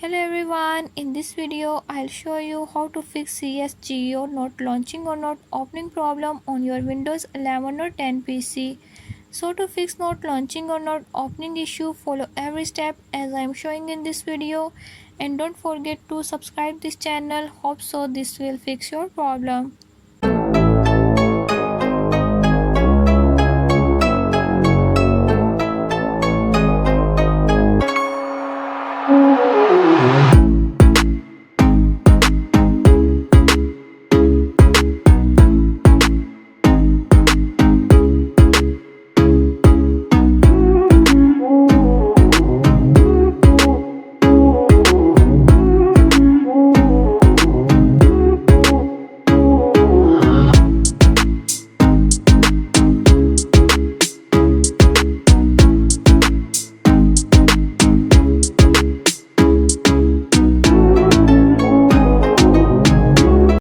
Hello everyone, in this video I'll show you how to fix CSGO not launching or not opening problem on your Windows 11 or 10 PC. So to fix not launching or not opening issue, follow every step as I am showing in this video, and don't forget to subscribe this channel. Hope so this will fix your problem.